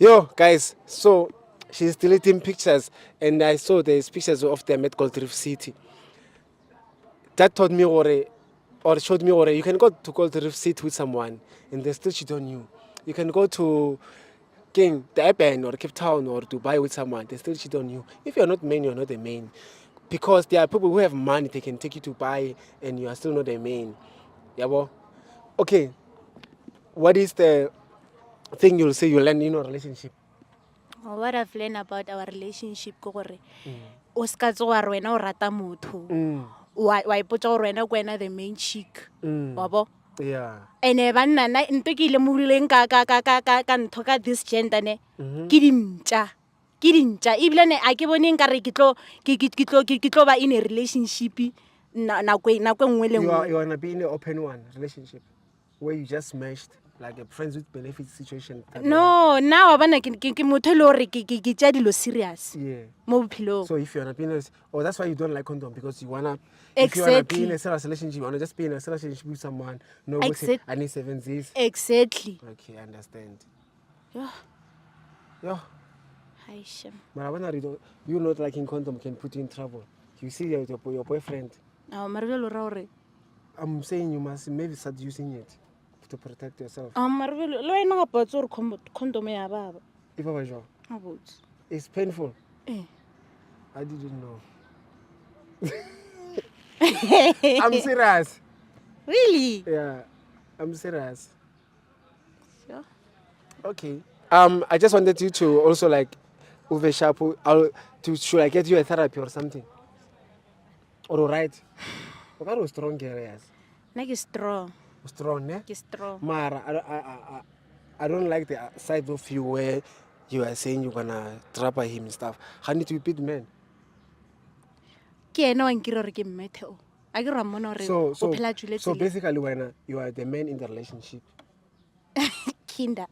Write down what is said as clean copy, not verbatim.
Yo, guys, so she's deleting pictures, and I saw there's pictures of them at Gold Reef City. That taught me or showed me you can go to Gold Reef City with someone, and they still cheat on you. You can go to King, Durban, or Cape Town, or Dubai with someone, they still cheat on you. If you're not main, you're not the main. Because there are people who have money, they can take you to buy, and you are still not the main. Yeah, well, okay. What is the thing you'll say you learn in a relationship? What I've learned about our relationship ke gore o ska tsoa re wena o rata motho wa ipotsa gore wena ke wena the main chick wa bo Yeah. ene banna nna nto ke ile moduleng ka ntho ka this gender ne ke dintja ebile ne a ke bone nkare ke tlo ba in a relationship nako e nngwe le You nngwe wanna be in an open one relationship where you just meshed like a friends with benefits situation. no na wa bona ke motho e le gore ke tša dilo serious Yeah. mo bophelong. So if you wanna be in a, oh, that's why you don't like condom, because you wanna. If you wanna be in Exactly. a serious relationship, you wanna just be in a serious relationship with someone. No, I need 7 Z's. Exactly. Okay, I understand. Yeah. Yeah. Hi, Shem. But I wanna you not liking condom can put you in trouble. You see your boyfriend. Marvelo ra gore I'm saying you must maybe start using it to protect yourself. Marvelo le wena ga botse gore condom ya baba. If I was you, Ga botse. it's painful. Eh. I didn't know. I'm serious. Really? Yeah, I'm serious. Sure. Okay. I just wanted you to also like Uwe Shapu. Should I get you a therapy or something? Or right? What was strong areas? Nna ke strong. Strong, ne? Ke strong. Mara, I don't like the side of you where you are saying you're gonna trap him and stuff. How need to be man? Ke ena wa nkira gore ke mmethe o. A ke ra mmona gore o phela jule So basically, when you are the man in the relationship. Kinda.